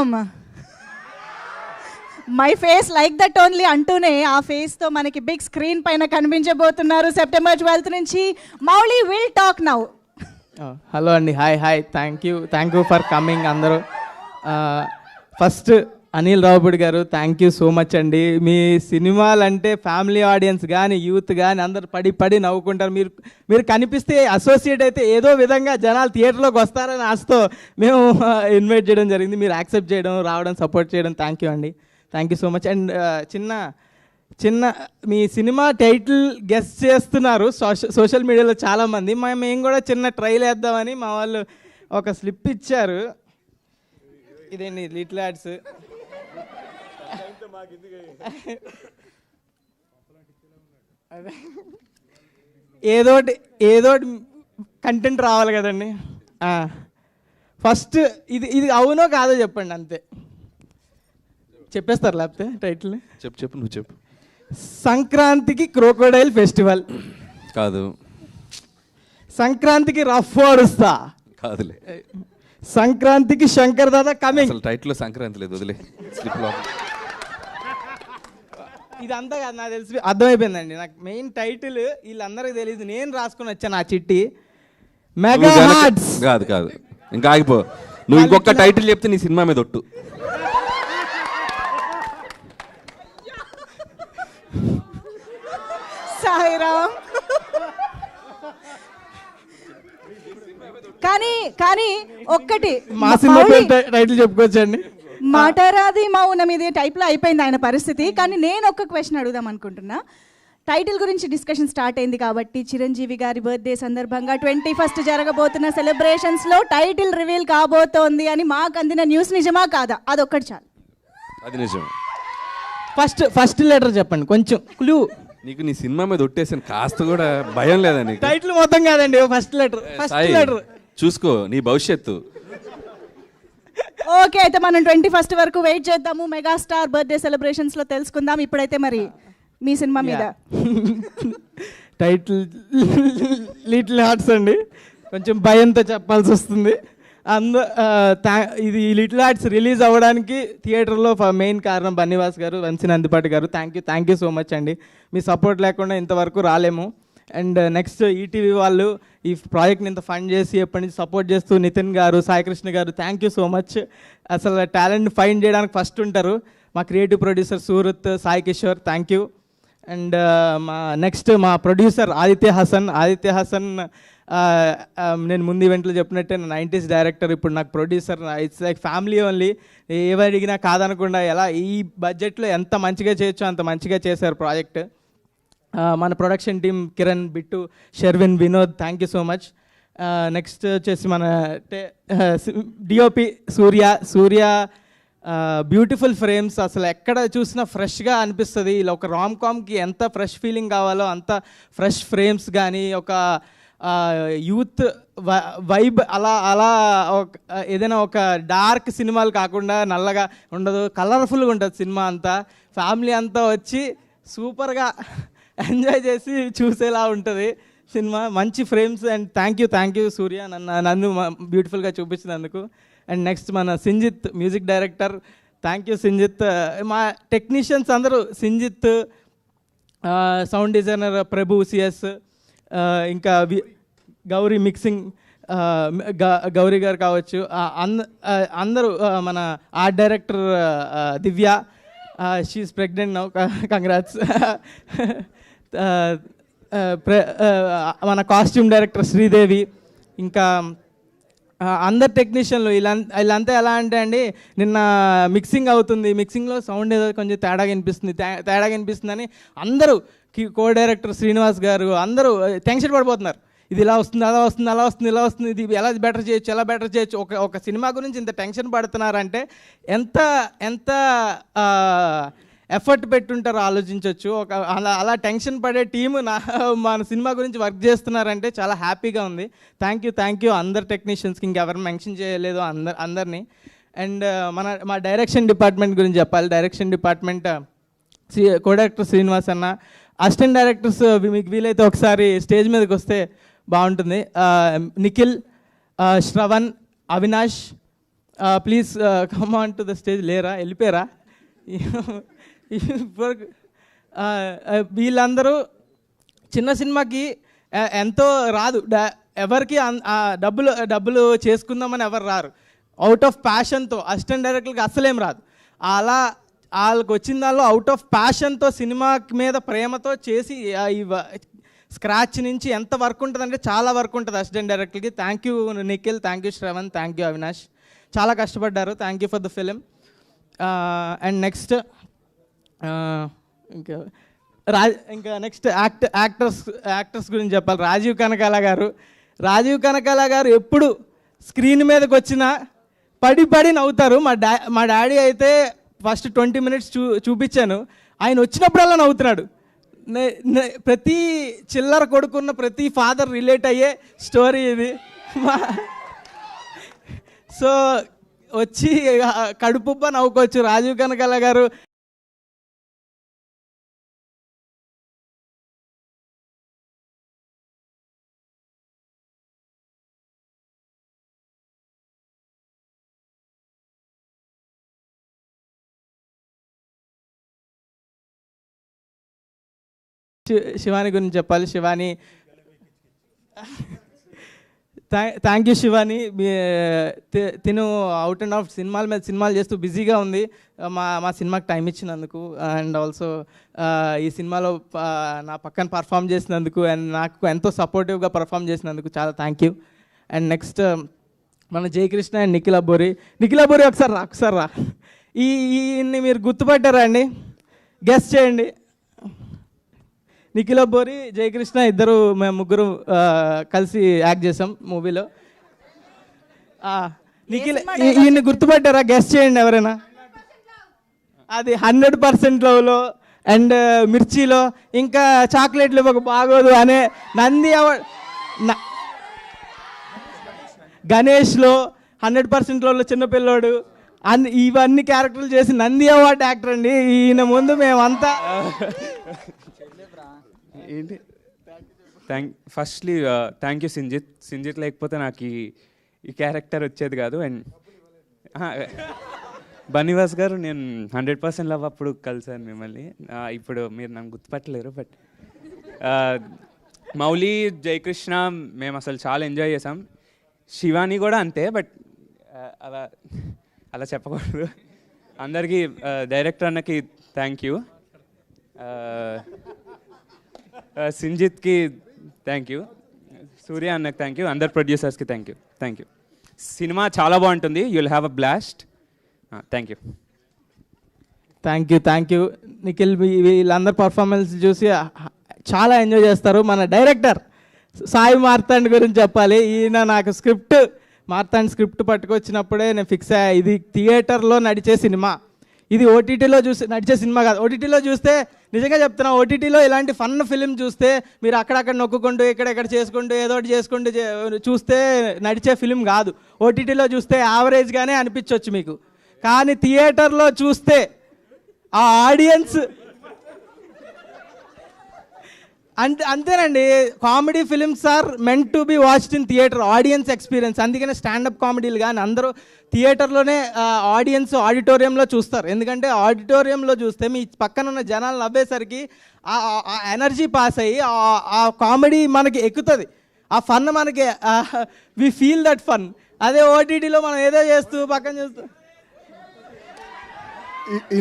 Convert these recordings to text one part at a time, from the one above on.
Ram my face like that only అంటూనే ఆ ఫేస్తో మనకి బిగ్ స్క్రీన్ పైన కనిపించబోతున్నారు సెప్టెంబర్ 12th నుంచి. Mouli will talk now. Hello అండి, hi thank you for coming అందరూ. First Anil Ravipudi garu thank you so much అండి. మీ సినిమాలు అంటే ఫ్యామిలీ ఆడియన్స్ కానీ యూత్ కానీ అందరు పడి నవ్వుకుంటారు. మీరు కనిపిస్తే అసోసియేట్ అయితే ఏదో విధంగా జనాలు థియేటర్లోకి వస్తారని ఆశతో మేము ఇన్వైట్ చేయడం జరిగింది. మీరు యాక్సెప్ట్ చేయడం, రావడం, సపోర్ట్ చేయడం థ్యాంక్ యూ అండి. Thank you so much. And చిన్న మీ సినిమా టైటిల్ గెస్ట్ చేస్తున్నారు సోషల్ మీడియాలో చాలామంది. మేము కూడా చిన్న ట్రైల్ వేద్దామని మా వాళ్ళు ఒక స్లిప్ ఇచ్చారు. ఇదేంటి లిటిల్ యాడ్స్. ఏదోటి కంటెంట్ రావాలి కదండి. ఫస్ట్ ఇది అవునో కాదో చెప్పండి, అంతే. చెప్పేస్తారు లేకపోతే టైటిల్. చెప్పు నువ్వు చెప్పు. సంక్రాంతికి క్రోకోడైల్ ఫెస్టివల్ కాదు, సంక్రాంతికి రఫ్ ఓడుస్తా కాదులే, సంక్రాంతికి శంకర్ దాదా కమింగ్. అసలు టైటిల్లో సంక్రాంతి లేదు, వదిలే. స్లిప్లో ఇదంతా కాదు, నాకు తెలిసి అర్థమైపోయిందండి. నాకు మెయిన్ టైటిల్ వీళ్ళందరికీ తెలియదు, నేను రాసుకొని వచ్చాను ఆ చిట్టి. మెగా హార్ట్స్ కాదు, ఇంకా ఆగిపో. నువ్వు ఇంకొక టైటిల్ చెప్తే నీ సినిమా మీద ఒట్టు. సాయిరామ్. కానీ ఒక్కటి మా సినిమా టైటిల్ చెప్పుకోవచ్చండి. మాటరాది మౌనం ఇది టైప్లో అయిపోయింది ఆయన పరిస్థితి. కానీ నేను ఒక్క క్వశ్చన్ అడుగుదాం అనుకుంటున్నా. టైటిల్ గురించి డిస్కషన్ స్టార్ట్ అయింది కాబట్టి చిరంజీవి గారి బర్త్డే సందర్భంగా 21st జరగబోతున్న సెలబ్రేషన్స్లో టైటిల్ రివీల్ కాబోతోంది అని మాకు అందిన న్యూస్ నిజమా కాదా? అదొక్కటి చాలు. అది నిజం. ఫస్ట్ లెటర్ చెప్పండి, కొంచెం క్లూ. నీకు నీ సినిమా మీద ఒట్టేసాను, కాస్త కూడా భయం లేదా నీకు? టైటిల్ మొత్తం కాదండి, ఫస్ట్ లెటర్ చూసుకో నీ భవిష్యత్తు. ఓకే, అయితే మనం 21st వరకు వెయిట్ చేద్దాము. మెగాస్టార్ బర్త్డే సెలబ్రేషన్స్లో తెలుసుకుందాం. ఇప్పుడైతే మరి మీ సినిమా మీద టైటిల్ లిటిల్ హార్ట్స్ అండి. కొంచెం భయంతో చెప్పాల్సి వస్తుంది. ఇది లిటిల్ హార్ట్స్ రిలీజ్ అవ్వడానికి థియేటర్లో మెయిన్ కారణం బన్నీవాస్ గారు, వంశీ నందిపాటి గారు. థ్యాంక్ యూ సో మచ్ అండి. మీ సపోర్ట్ లేకుండా ఇంతవరకు రాలేము. అండ్ నెక్స్ట్ ఈటీవీ వాళ్ళు ఈ ప్రాజెక్ట్ని ఇంత ఫండ్ చేసి ఎప్పటి నుంచి సపోర్ట్ చేస్తూ నితిన్ గారు, సాయికృష్ణ గారు థ్యాంక్ యూ సో మచ్. అసలు టాలెంట్ ఫైండ్ చేయడానికి ఫస్ట్ ఉంటారు. మా creative producer Surat, Sai Kishore thank you. And మా ప్రొడ్యూసర్ ఆదిత్య హసన్ నేను ముందు ఈవెంట్లో చెప్పినట్టే 90s డైరెక్టర్, ఇప్పుడు నాకు producer. It's like family only. ఏవి అడిగినా కాదనకుండా ఎలా ఈ బడ్జెట్లో ఎంత మంచిగా చేయొచ్చో అంత మంచిగా చేశారు ప్రాజెక్ట్. మన production team Kiran, Bittu, Sherwin, Vinod thank you so much. Next వచ్చేసి మన డిఓపి సూర్య బ్యూటిఫుల్ ఫ్రేమ్స్. అసలు ఎక్కడ చూసినా ఫ్రెష్గా అనిపిస్తుంది. ఇలా ఒక రామ్ కామ్కి ఎంత ఫ్రెష్ ఫీలింగ్ కావాలో అంత ఫ్రెష్ ఫ్రేమ్స్ కానీ, ఒక యూత్ వైబ్ అలా ఏదైనా ఒక డార్క్ సినిమాలు కాకుండా నల్లగా ఉండదు, కలర్ఫుల్గా ఉంటుంది సినిమా అంతా. ఫ్యామిలీ అంతా వచ్చి సూపర్గా ఎంజాయ్ చేసి చూసేలా ఉంటుంది సినిమా. మంచి ఫ్రేమ్స్. అండ్ థ్యాంక్ యూ సూర్య నన్ను బ్యూటిఫుల్గా చూపించినందుకు. అండ్ నెక్స్ట్ మన Sinjith music director, thank you Sinjith. మా టెక్నీషియన్స్ అందరూ సింజిత్, సౌండ్ డిజైనర్ ప్రభు సిఎస్, ఇంకా గౌరీ మిక్సింగ్ గౌరీ గారు కావచ్చు, అందరూ మన ఆర్ట్ డైరెక్టర్ దివ్య, షీఈస్ ప్రెగ్నెంట్ నౌ, కంగ్రాట్స్. మన కాస్ట్యూమ్ డైరెక్టర్ శ్రీదేవి, ఇంకా అందరు టెక్నీషియన్లు వీళ్ళంతా ఎలా అంటే అండి, నిన్న మిక్సింగ్ అవుతుంది, మిక్సింగ్లో సౌండ్ ఏదో కొంచెం తేడాగా వినిపిస్తుందని అందరూ కో డైరెక్టర్ శ్రీనివాస్ గారు అందరూ టెన్షన్ పడిపోతున్నారు. ఇది ఇలా వస్తుంది, అలా వస్తుంది, ఇది ఎలా బెటర్ చేయొచ్చు. ఒక సినిమా గురించి ఇంత టెన్షన్ పడుతున్నారంటే ఎంత ఎఫర్ట్ పెట్టుంటారో ఆలోచించవచ్చు. అలా టెన్షన్ పడే టీము మన సినిమా గురించి వర్క్ చేస్తున్నారంటే చాలా హ్యాపీగా ఉంది. థ్యాంక్ యూ అందరు టెక్నీషియన్స్కి, ఇంకెవరు మెన్షన్ చేయలేదు అందరినీ. అండ్ మా డైరెక్షన్ డిపార్ట్మెంట్ గురించి చెప్పాలి. Direction department co director Srinivas అన్న, అసిస్టెంట్ డైరెక్టర్స్ మీకు వీలైతే ఒకసారి స్టేజ్ మీదకి వస్తే బాగుంటుంది. Nikhil, Shravan, Avinash, please come on to the stage. లేరా, వెళ్ళిపోయారా? వీళ్ళందరూ చిన్న సినిమాకి ఎంతో రాదు, ఎవరికి డబ్బులు చేసుకుందామని ఎవరు రారు. అవుట్ ఆఫ్ ప్యాషన్తో అసిస్టెంట్ డైరెక్టర్కి అస్సలేం రాదు. అలా వాళ్ళకి వచ్చిన దానిలో అవుట్ ఆఫ్ ప్యాషన్తో సినిమా మీద ప్రేమతో చేసి స్క్రాచ్ నుంచి ఎంత వర్క్ ఉంటుందంటే చాలా వర్క్ ఉంటుంది అసిస్టెంట్ డైరెక్టర్కి. Thank you Nikhil, thank you Shravan, thank you Avinash, చాలా కష్టపడ్డారు. Thank you for the film. And next ఇంకా నెక్స్ట్ యాక్టర్స్ గురించి చెప్పాలి. రాజీవ్ కనకాల గారు ఎప్పుడు స్క్రీన్ మీదకి వచ్చినా పడి నవ్వుతారు. మా డాడీ అయితే ఫస్ట్ 20 minutes చూపించాను, ఆయన వచ్చినప్పుడల్లా నవ్వుతున్నాడు. ప్రతి చిల్లర కొడుకున్న ప్రతి ఫాదర్ రిలేట్ అయ్యే స్టోరీ ఇది. సో వచ్చి కడుపుబ్బ నవ్వుకోవచ్చు. రాజీవ్ కనకాల గారు శివాని గురించి చెప్పాలి. Shivani, thank you Shivani. తిను అవుట్ అండ్ అవుట్ సినిమాలు చేస్తూ బిజీగా ఉంది. మా సినిమాకి టైం ఇచ్చినందుకు అండ్ ఆల్సో ఈ సినిమాలో నా పక్కన పర్ఫామ్ చేసినందుకు అండ్ నాకు ఎంతో సపోర్టివ్గా పర్ఫామ్ చేసినందుకు చాలా థ్యాంక్ యూ. అండ్ నెక్స్ట్ మన జయకృష్ణ అండ్ నిఖిల్ అబ్బోరి ఒకసారి రా. ఈయన్ని మీరు గుర్తుపట్టారా అండి? గెస్ చేయండి. నిఖిల్ అబ్బోరి, జయకృష్ణ ఇద్దరు, మేము ముగ్గురు కలిసి యాక్ట్ చేసాం మూవీలో. నిఖిల్, ఈయన్ని గుర్తుపట్టారా? గెస్ చేయండి ఎవరైనా. అది 100% లవ్లో అండ్ మిర్చిలో, ఇంకా చాక్లెట్లు ఇవ్వక బాగోదు అనే నంది అవార్డ్, గణేష్లో 100% లవ్లో చిన్నపిల్లోడు, ఇవన్నీ క్యారెక్టర్లు చేసి నంది అవార్డ్ యాక్టర్ అండి ఈయన. ముందు మేమంతా ఏంటి ఫస్ట్లీ థ్యాంక్ యూ సింజిత్ లేకపోతే నాకు ఈ క్యారెక్టర్ వచ్చేది కాదు. అండ్ బన్నీవాస్ గారు, నేను 100% లవ్ అప్పుడు కలిసాను మిమ్మల్ని. ఇప్పుడు మీరు నన్ను గుర్తుపట్టలేరు, బట్ మౌలి, జయకృష్ణ మేము అసలు చాలా ఎంజాయ్ చేసాం. శివాని కూడా అంతే, బట్ అలా చెప్పకూడదు. అందరికీ డైరెక్టర్ అన్నకి థ్యాంక్ యూ, సింజిత్కి థ్యాంక్ యూ, సూర్య అన్నకి థ్యాంక్ యూ, అందరు ప్రొడ్యూసర్స్కి థ్యాంక్ యూ. సినిమా చాలా బాగుంటుంది. You will have a blast. Thank you Nikhil. వీళ్ళందరు పర్ఫార్మెన్స్ చూసి చాలా ఎంజాయ్ చేస్తారు. మన డైరెక్టర్ సాయి మార్తాండ్ గురించి చెప్పాలి. ఈయన నాకు మార్తాండ్ స్క్రిప్ట్ పట్టుకొచ్చినప్పుడే నేను ఫిక్స్ అయ్యా, ఇది థియేటర్లో నడిచే సినిమా, ఇది ఓటీటీలో నడిచే సినిమా కాదు. ఓటీటీలో చూస్తే, నిజంగా చెప్తున్నా, ఓటీటీలో ఇలాంటి ఫన్ ఫిలిం చూస్తే మీరు అక్కడక్కడ నొక్కుంటూ ఇక్కడెక్కడ చేసుకుంటూ ఏదో ఒకటి చేసుకుంటూ చూస్తే నడిచే ఫిలిం కాదు. ఓటీటీలో చూస్తే యావరేజ్గానే అనిపించవచ్చు మీకు, కానీ థియేటర్లో చూస్తే ఆ ఆడియన్స్ అంతేనండి. Comedy films are meant to be watched in theatre, audience experience. అందుకనే స్టాండప్ కామెడీలు కానీ అందరూ థియేటర్లోనే ఆడిటోరియంలో చూస్తారు. ఎందుకంటే ఆడిటోరియంలో చూస్తే మీ పక్కన ఉన్న జనాలు నవ్వేసరికి ఆ ఎనర్జీ పాస్ అయ్యి ఆ కామెడీ మనకి ఎక్కుతుంది, ఆ ఫన్ మనకి, వి ఫీల్ దట్ ఫన్. అదే ఓటీటీలో మనం ఏదో చేస్తూ పక్కన చూస్తూ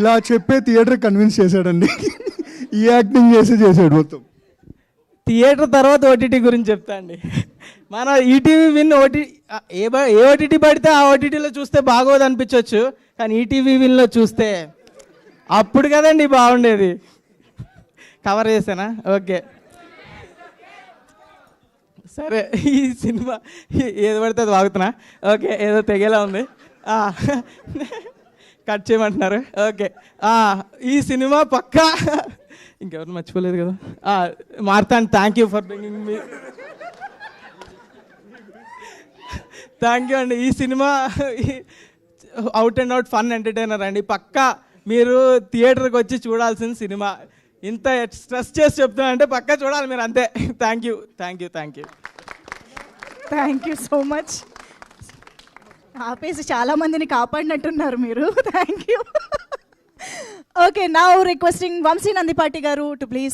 ఇలా చెప్పే థియేటర్ కన్విన్స్ చేశాడండి. ఈ యాక్టింగ్ చేసాడు మొత్తం. థియేటర్ తర్వాత ఓటీటీ గురించి చెప్తా అండి. మన ఈటీవీ విన్ ఏ ఓటీటీ పడితే ఆ ఓటీటీలో చూస్తే బాగోదు అనిపించవచ్చు, కానీ ఈటీవీ విన్లో చూస్తే అప్పుడు కదండి బాగుండేది. కవర్ చేసానా? ఓకే, సరే. ఈ సినిమా ఏది పడితే అది వాగుతున్నా. ఓకే, ఏదో తెగేలా ఉంది, కట్ చేయమంటున్నారు. ఓకే, ఈ సినిమా పక్కా ఇంకెవరు మర్చిపోలేదు కదా. Marthand, thank you for bringing me. Thank you అండి. ఈ cinema out and out fun entertainer అండి. పక్కా మీరు థియేటర్కి వచ్చి చూడాల్సిన సినిమా. ఇంత స్ట్రెస్ చేసి చెప్తున్నా అంటే పక్కా చూడాలి మీరు, అంతే. Thank you so much. ఆపేసి చాలా మందిని కాపాడినట్టున్నారు మీరు. Thank you. Okay, now requesting Vamsi Nandipati garu to please